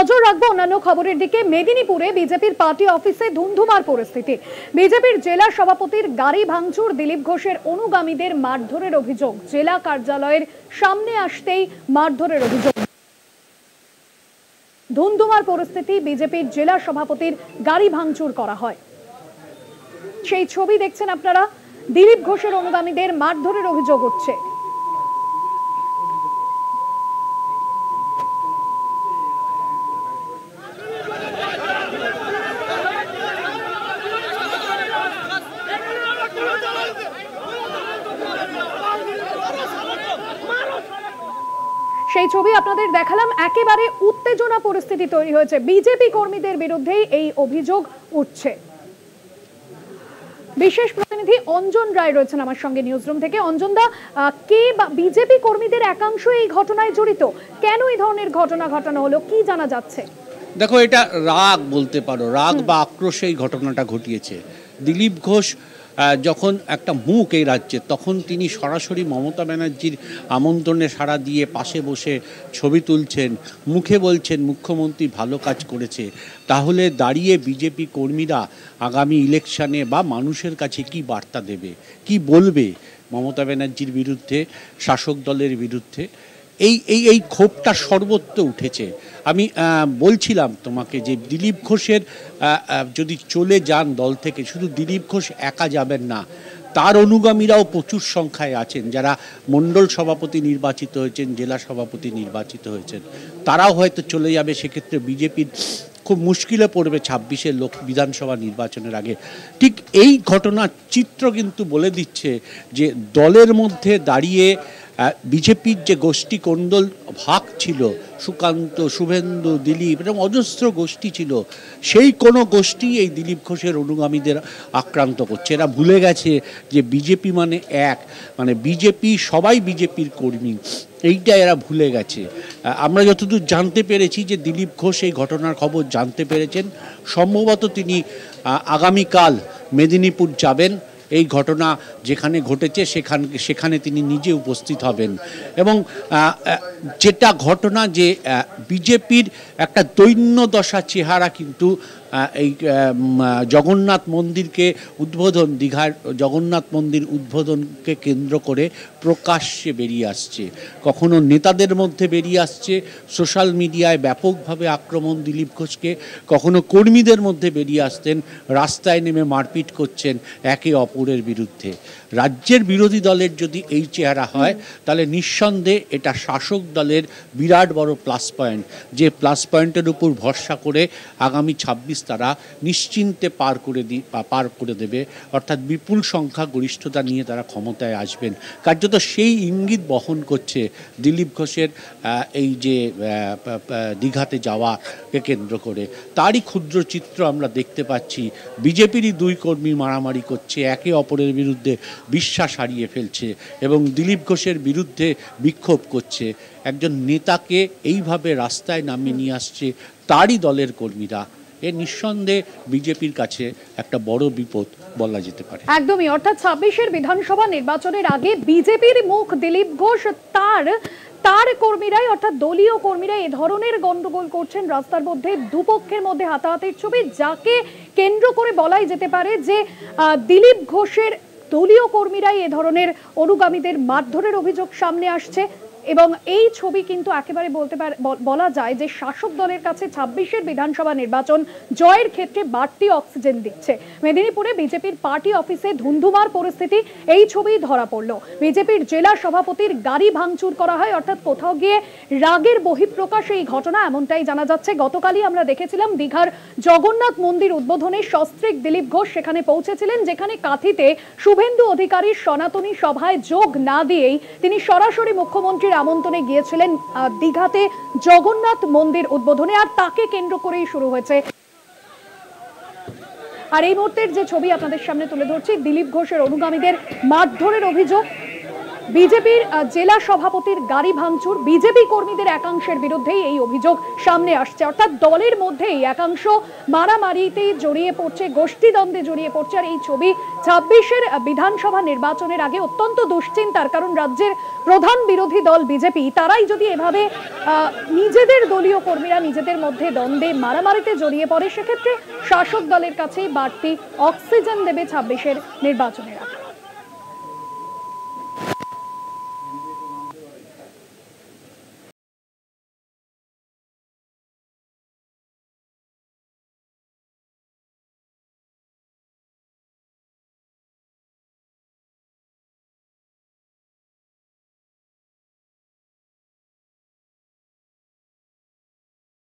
নজর রাখবো অন্যান্য খবরের দিকে। মেদিনীপুরে বিজেপির পার্টি অফিসে ধুন্ধুমার পরিস্থিতি। বিজেপির জেলা সভাপতির গাড়ি ভাঙচুর, দিলীপ ঘোষের অনুগামীদের মারধরের অভিযোগ। জেলা কার্যালয়ের সামনে আসতেই মারধরের অভিযোগ। ধুন্ধুমার পরিস্থিতি, বিজেপির জেলা সভাপতির গাড়ি ভাঙচুর করা হয়। সেই ছবি দেখছেন আপনারা। দিলীপ ঘোষের অনুগামীদের মারধরের অভিযোগ উঠছে। সেই ছবি আপনাদের দেখালাম। একেবারে উত্তেজনা পরিস্থিতি তৈরি হয়েছে। বিজেপি কর্মীদের বিরুদ্ধেই এই অভিযোগ উঠছে। বিশেষ প্রতিনিধি অঞ্জন রায় রয়েছেন আমার সঙ্গে নিউজরুম থেকে। অঞ্জন দা, কে বিজেপি কর্মীদের একাংশ এই ঘটনায় জড়িত? কেন এই ধরনের ঘটনা ঘটানো হলো, কি জানা যাচ্ছে? দেখো, এটা রাগ বলতে পারো, রাগ বা আক্রোশে এই ঘটনাটা ঘটিয়েছে। দিলীপ ঘোষ যখন একটা মুখ এই রাজ্যে, তখন তিনি সরাসরি মমতা ব্যানার্জির আমন্ত্রণে সাড়া দিয়ে পাশে বসে ছবি তুলছেন, মুখে বলছেন মুখ্যমন্ত্রী ভালো কাজ করেছে। তাহলে দাঁড়িয়ে বিজেপি কর্মীরা আগামী ইলেকশনে বা মানুষের কাছে কি বার্তা দেবে, কি বলবে মমতা ব্যানার্জির বিরুদ্ধে, শাসক দলের বিরুদ্ধে? এই ক্ষোভটা সর্বত্র উঠেছে। আমি বলছিলাম তোমাকে যে দিলীপ ঘোষের যদি চলে যান দল থেকে, শুধু দিলীপ ঘোষ একা যাবেন না, তার অনুগামীরাও প্রচুর সংখ্যায় আছেন, যারা মণ্ডল সভাপতি নির্বাচিত হয়েছেন, জেলা সভাপতি নির্বাচিত হয়েছেন, তারাও হয়তো চলে যাবে। সেক্ষেত্রে বিজেপির খুব মুশকিলে পড়বে 26-এর বিধানসভা নির্বাচনের আগে। ঠিক এই ঘটনার চিত্র কিন্তু বলে দিচ্ছে যে দলের মধ্যে দাঁড়িয়ে বিজেপির যে গোষ্ঠী কোন্দল ভাগ ছিল, সুকান্ত, শুভেন্দু, দিলীপ, এরকম অজস্র গোষ্ঠী ছিল, সেই কোনো গোষ্ঠী এই দিলীপ ঘোষের অনুগামীদের আক্রান্ত করছে। এরা ভুলে গেছে যে বিজেপি মানে এক, মানে বিজেপি, সবাই বিজেপির কর্মী, এইটা এরা ভুলে গেছে। আমরা যতদূর জানতে পেরেছি যে দিলীপ ঘোষ এই ঘটনার খবর জানতে পেরেছেন। সম্ভবত তিনি আগামীকাল মেদিনীপুর যাবেন। এই ঘটনা যেখানে ঘটেছে সেখানে তিনি নিজে উপস্থিত হবেন। এবং যেটা ঘটনা, যে বিজেপির একটা দৈন্যদশা চেহারা কিন্তু এই জগন্নাথ মন্দিরকে উদ্বোধন, দীঘার জগন্নাথ মন্দির উদ্বোধনকে কেন্দ্র করে প্রকাশ্যে বেরিয়ে আসছে। কখনো নেতাদের মধ্যে বেরিয়ে আসছে, সোশ্যাল মিডিয়ায় ব্যাপকভাবে আক্রমণ দিলীপ ঘোষকে, কখনো কর্মীদের মধ্যে বেরিয়ে আসতেন, রাস্তায় নেমে মারপিট করছেন একে অপরের বিরুদ্ধে। রাজ্যের বিরোধী দলের যদি এই চেহারা হয়, তাহলে নিঃসন্দেহে এটা শাসক দলের বিরাট বড় প্লাস পয়েন্ট, যে প্লাস পয়েন্টের উপর ভরসা করে আগামী 26 তারা নিশ্চিন্তে পার করে দেবে, অর্থাৎ বিপুল সংখ্যা গরিষ্ঠতা নিয়ে তারা ক্ষমতায় আসবেন। কার্যত সেই ইঙ্গিত বহন করছে দিলীপ ঘোষের এই যে দীঘাতে যাওয়াকে কেন্দ্র করে। তারই ক্ষুদ্র চিত্র আমরা দেখতে পাচ্ছি। বিজেপিরই দুই কর্মী মারামারি করছে, একে অপরের বিরুদ্ধে বিশ্বাস হারিয়ে ফেলছে এবং দিলীপ ঘোষের বিরুদ্ধে বিক্ষোভ করছে। একজন নেতাকে এইভাবে রাস্তায় নামিয়ে নিয়ে আসছে তারই দলের কর্মীরা। এ নিঃসন্দেহে বিজেপির কাছে একটা বড় বিপদ বলা যেতে পারে। একদমই, অর্থাৎ 26-এর বিধানসভা নির্বাচনের আগে বিজেপির মুখ দিলীপ ঘোষ, তার কর্মীরাই, অর্থাৎ দলীয় কর্মীরা এ ধরনের গন্ডগোল করছেন রাস্তার মধ্যে। দুপক্ষের মধ্যে হাতাহাতির ছবি, যাকে কেন্দ্র করে বলাই যেতে পারে যে দিলীপ ঘোষের দলীয় কর্মীরাই এ ধরনের অনুগামীদের মারধরের অভিযোগ সামনে আসছে। এবং এই ছবি কিন্তু একেবারে বলা যায় যে শাসক দলের কাছে 26-এর বিধানসভা নির্বাচন জয়ের ক্ষেত্রে বাড়তি অক্সিজেন দিচ্ছে। মেদিনীপুরে বিজেপির পার্টি অফিসে ধুন্ধুমার পরিস্থিতি, এই ছবি ধরা পড়লো। বিজেপির জেলা সভাপতির গাড়ি ভাঙচুর করা হয়, অর্থাৎ কোথাও গিয়ে রাগের বহিঃপ্রকাশ এই ঘটনা, এমনটাই জানা যাচ্ছে। গতকালই আমরা দেখেছিলাম দীঘার জগন্নাথ মন্দির উদ্বোধনে সস্ত্রীক দিলীপ ঘোষ সেখানে পৌঁছেছিলেন, যেখানে কাঁথিতে শুভেন্দু অধিকারীর সনাতনী সভায় যোগ না দিয়েই তিনি সরাসরি মুখ্যমন্ত্রীর আমন্ত্রণে গিয়েছিলেন দীঘাতে জগন্নাথ মন্দির উদ্বোধনে। আর তাকে কেন্দ্র করেই শুরু হয়েছে। আর এই মুহূর্তের যে ছবি আপনাদের সামনে তুলে ধরছি, দিলীপ ঘোষের অনুগামীদের মারধরের অভিযোগ। বিজেপির জেলা সভাপতির গাড়ি ভাঙচুর, বিজেপি কর্মীদের একাংশের বিরুদ্ধেই এই অভিযোগ সামনে আসছে। অর্থাৎ দলের মধ্যেই একাংশ মারামারিতে জড়িয়ে পড়ছে, গোষ্ঠীদ্বন্দ্বে জড়িয়ে পড়ছে। আর এই ছবি 26-এর বিধানসভা নির্বাচনের আগে অত্যন্ত দুশ্চিন্তার, কারণ রাজ্যের প্রধান বিরোধী দল বিজেপি তারাই যদি এভাবে নিজেদের দলীয় কর্মীরা নিজেদের মধ্যে দ্বন্দ্বে মারামারিতে জড়িয়ে পড়ে, সেক্ষেত্রে শাসক দলের কাছেই বাড়তি অক্সিজেন দেবে 26-এর নির্বাচনের আগে।